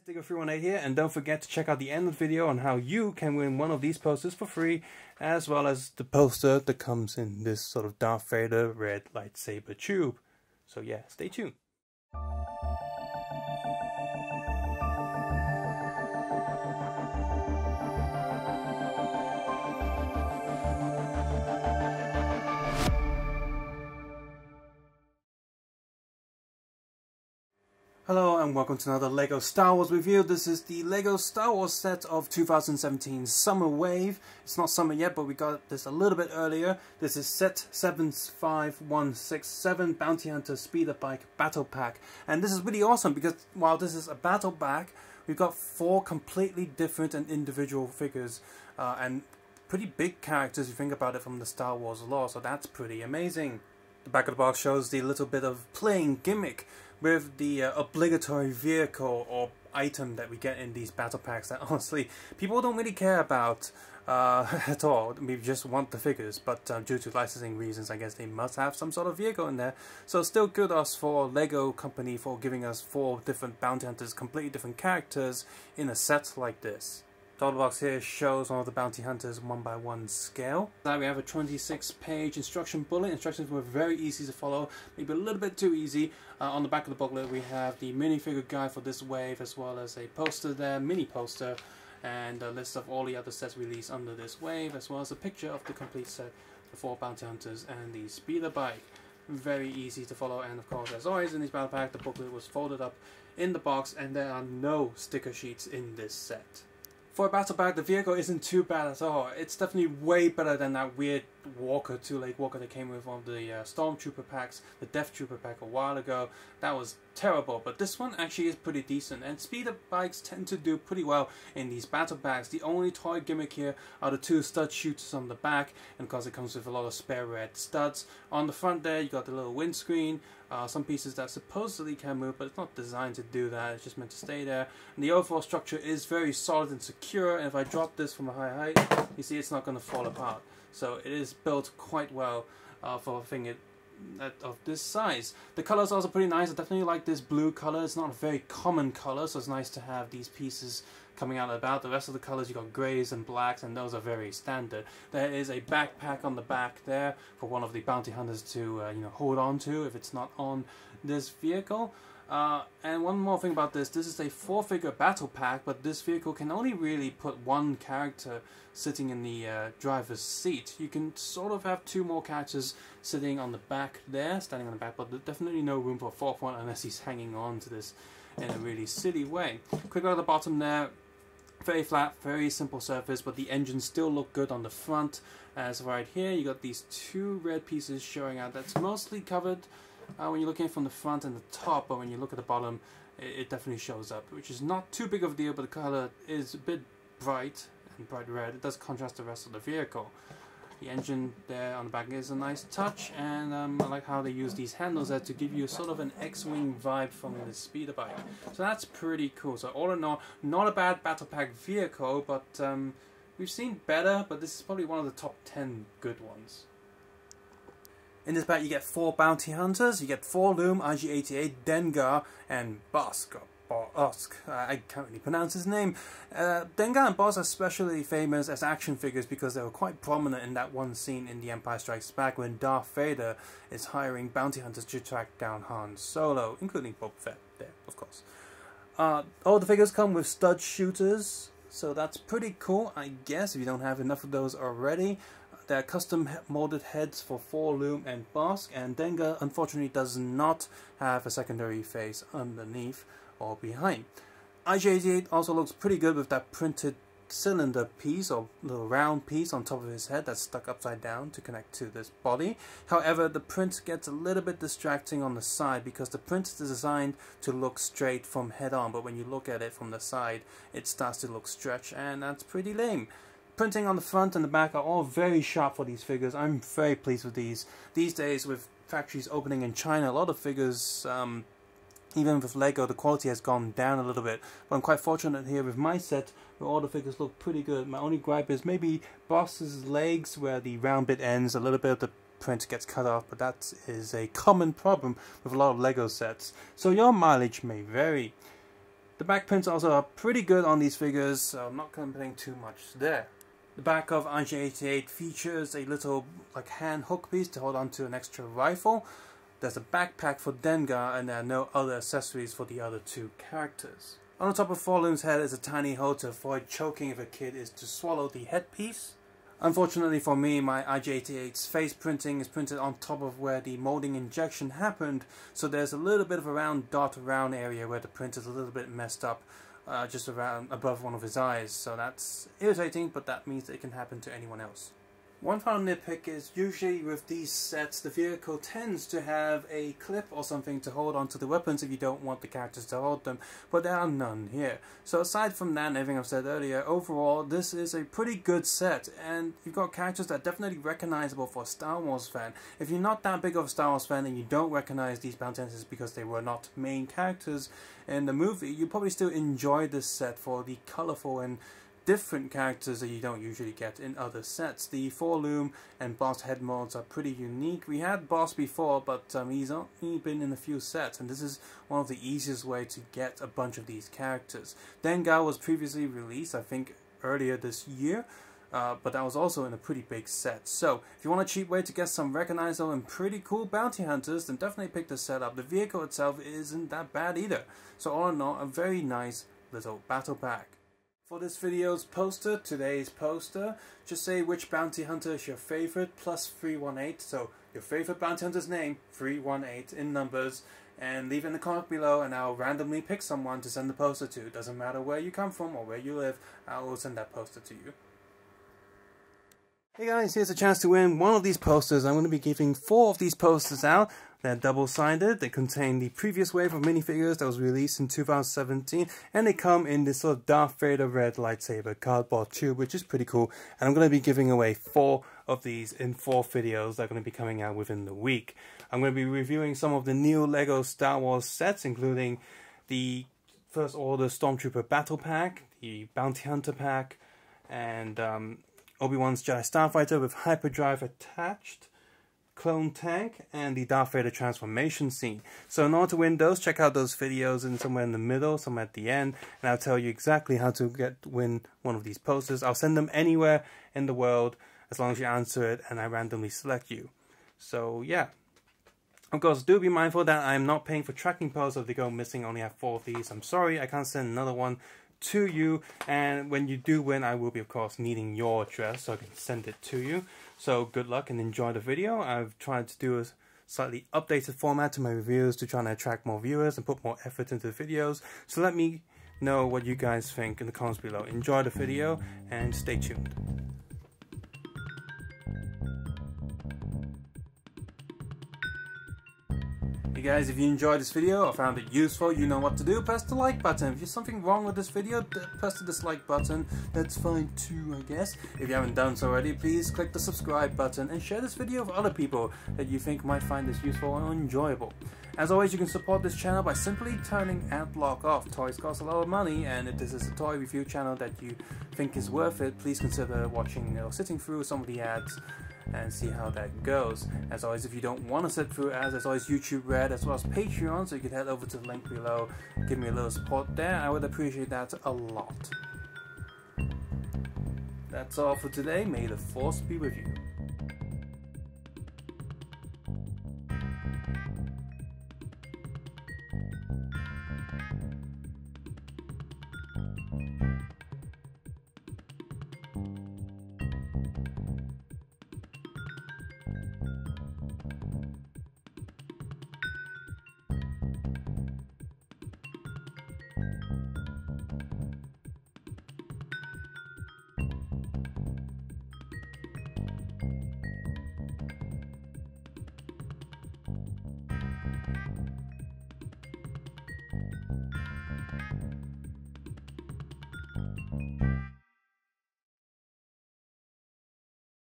Digger318 here, and don't forget to check out the end of the video on how you can win one of these posters for free, as well as the poster that comes in this sort of Darth Vader red lightsaber tube. So yeah, stay tuned. Hello and welcome to another LEGO Star Wars review. This is the LEGO Star Wars set of 2017 Summer Wave. It's not summer yet, but we got this a little bit earlier. This is set 75167 Bounty Hunter Speeder Bike Battle Pack. And this is really awesome because while this is a battle pack, we've got 4 completely different and individual figures and pretty big characters if you think about it from the Star Wars lore, so that's pretty amazing. The back of the box shows the little bit of playing gimmick with the obligatory vehicle or item that we get in these battle packs that honestly people don't really care about at all. We just want the figures, but due to licensing reasons I guess they must have some sort of vehicle in there. So still kudos for LEGO company for giving us 4 different bounty hunters, completely different characters in a set like this. The title box here shows all of the bounty hunters 1x1 scale. Now we have a 26-page instruction booklet. Instructions were very easy to follow, maybe a little bit too easy. On the back of the booklet we have the minifigure guide for this wave, as well as a poster there, mini poster, and a list of all the other sets released under this wave, as well as a picture of the complete set, the 4 bounty hunters and the speeder bike. Very easy to follow, and of course, as always in this battle pack, the booklet was folded up in the box, and there are no sticker sheets in this set. For a battle pack, the vehicle isn't too bad at all. It's definitely way better than that weird walker, 2-leg walker that came with one of the Stormtrooper packs, the Death Trooper pack a while ago. That was terrible, but this one actually is pretty decent, and speeder bikes tend to do pretty well in these battle packs. The only toy gimmick here are the 2 stud shooters on the back, and of course it comes with a lot of spare red studs. On the front there you got the little windscreen, some pieces that supposedly can move, but it's not designed to do that, it's just meant to stay there. And the overall structure is very solid and secure, and if I drop this from a high height, you see it's not going to fall apart. So it is built quite well for a thing of this size. The color is also pretty nice. I definitely like this blue color. It's not a very common color, so it's nice to have these pieces coming out about. The rest of the colors, you got grays and blacks, and those are very standard. There is a backpack on the back there for one of the bounty hunters to hold on to if it's not on this vehicle. And one more thing about this is a 4-figure battle pack, but this vehicle can only really put 1 character sitting in the driver's seat. You can sort of have 2 more characters sitting on the back there, standing on the back, but there's definitely no room for a 4th one unless he's hanging on to this in a really silly way. Quick look at the bottom there. Very flat, very simple surface, but the engines still look good on the front. As right here, you got these 2 red pieces showing out. That's mostly covered when you're looking from the front and the top, but when you look at the bottom, it definitely shows up, which is not too big of a deal, but the color is a bit bright and bright red. It does contrast the rest of the vehicle. The engine there on the back is a nice touch, and I like how they use these handles there to give you sort of an X-Wing vibe from the speeder bike. So that's pretty cool. So all in all, not a bad battle pack vehicle, but we've seen better, but this is probably one of the top 10 good ones. In this pack you get 4 bounty hunters. You get four-Lome, IG-88, Dengar, and Bosk. I can't really pronounce his name. Dengar and Bosk are especially famous as action figures because they were quite prominent in that one scene in The Empire Strikes Back when Darth Vader is hiring bounty hunters to track down Han Solo, including Boba Fett there, of course. All the figures come with stud shooters, so that's pretty cool, I guess, if you don't have enough of those already. There are custom molded heads for four-Lome and Bosk, and Dengar unfortunately does not have a secondary face underneath or behind. IG-88 also looks pretty good with that printed cylinder piece or little round piece on top of his head that's stuck upside down to connect to this body. However, the print gets a little bit distracting on the side because the print is designed to look straight from head on, but when you look at it from the side it starts to look stretched, and that's pretty lame. Printing on the front and the back are all very sharp for these figures. I'm very pleased with these. These days, with factories opening in China, a lot of figures, even with LEGO, the quality has gone down a little bit. But I'm quite fortunate here with my set, where all the figures look pretty good. My only gripe is maybe Bosk's legs, where the round bit ends, a little bit of the print gets cut off, but that is a common problem with a lot of LEGO sets. So your mileage may vary. The back prints also are pretty good on these figures, so I'm not complaining too much there. The back of IG-88 features a little like hand hook piece to hold onto an extra rifle. There's a backpack for Dengar, and there are no other accessories for the other two characters. On the top of four-Lome's head is a tiny hole to avoid choking if a kid is to swallow the headpiece. Unfortunately for me, my IG-88's face printing is printed on top of where the molding injection happened, so there's a little bit of a round dot around area where the print is a little bit messed up, just around above one of his eyes. So that's irritating, but that means it can happen to anyone else. One final nitpick is usually with these sets, the vehicle tends to have a clip or something to hold onto the weapons if you don't want the characters to hold them, but there are none here. So aside from that and everything I've said earlier, overall this is a pretty good set, and you've got characters that are definitely recognizable for a Star Wars fan. If you're not that big of a Star Wars fan and you don't recognize these bounty hunters because they were not main characters in the movie, you probably still enjoy this set for the colorful and different characters that you don't usually get in other sets. The four-Lome and Boss head molds are pretty unique. We had Boss before, but he's only been in a few sets, and this is one of the easiest way to get a bunch of these characters. Dengar was previously released, I think, earlier this year, but that was also in a pretty big set. So, if you want a cheap way to get some recognizable and pretty cool bounty hunters, then definitely pick this set up. The vehicle itself isn't that bad either. So all in all, a very nice little battle pack. For this video's poster, today's poster, just say which bounty hunter is your favorite, plus 318, so your favorite bounty hunter's name, 318 in numbers, and leave it in the comment below and I'll randomly pick someone to send the poster to. Doesn't matter where you come from or where you live, I will send that poster to you. Hey guys, here's a chance to win one of these posters. I'm going to be giving 4 of these posters out. They're double-sided, they contain the previous wave of minifigures that was released in 2017, and they come in this sort of Darth Vader red lightsaber cardboard tube, which is pretty cool. And I'm going to be giving away 4 of these in 4 videos that are going to be coming out within the week. I'm going to be reviewing some of the new LEGO Star Wars sets, including the First Order Stormtrooper Battle Pack, the Bounty Hunter Pack, and Obi-Wan's Jedi Starfighter with hyperdrive attached, clone tank, and the Darth Vader transformation scene. So in order to win those, check out those videos in somewhere in the middle, somewhere at the end, and I'll tell you exactly how to win one of these posters. I'll send them anywhere in the world as long as you answer it and I randomly select you. So yeah. Of course, do be mindful that I'm not paying for tracking posts, so if they go missing, I only have 4 of these. I'm sorry, I can't send another one to you, and when you do win, I will be of course needing your address so I can send it to you. So good luck and enjoy the video. I've tried to do a slightly updated format to my reviews to try and attract more viewers and put more effort into the videos. So let me know what you guys think in the comments below. Enjoy the video and stay tuned. Hey guys, if you enjoyed this video or found it useful, you know what to do. Press the like button. If there's something wrong with this video, press the dislike button. That's fine too, I guess. If you haven't done so already, please click the subscribe button and share this video with other people that you think might find this useful and enjoyable. As always, you can support this channel by simply turning AdBlock off. Toys cost a lot of money, and if this is a toy review channel that you think is worth it, please consider watching or sitting through some of the ads and see how that goes. As always, if you don't want to sit through ads, there's always YouTube Red as well as Patreon, so you can head over to the link below, give me a little support there. I would appreciate that a lot. That's all for today. May the Force be with you.